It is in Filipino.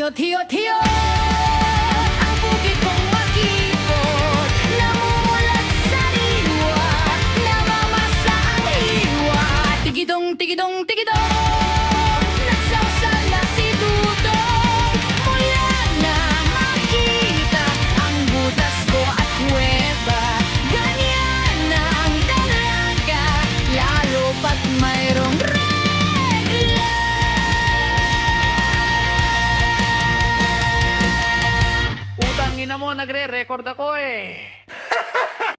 Tiyo, tiyo, ang bukid kong makipot, namumulat sa diwa, namamasa ang hiwa. Tigidong, tigidong, tigidong, nagsawsal na si Dudong. Mula na makita ang butas ko at kuweba, ganyan ang dalaga, lalo pat mayroong regla. Utang ina mo, nagre-record ako eh.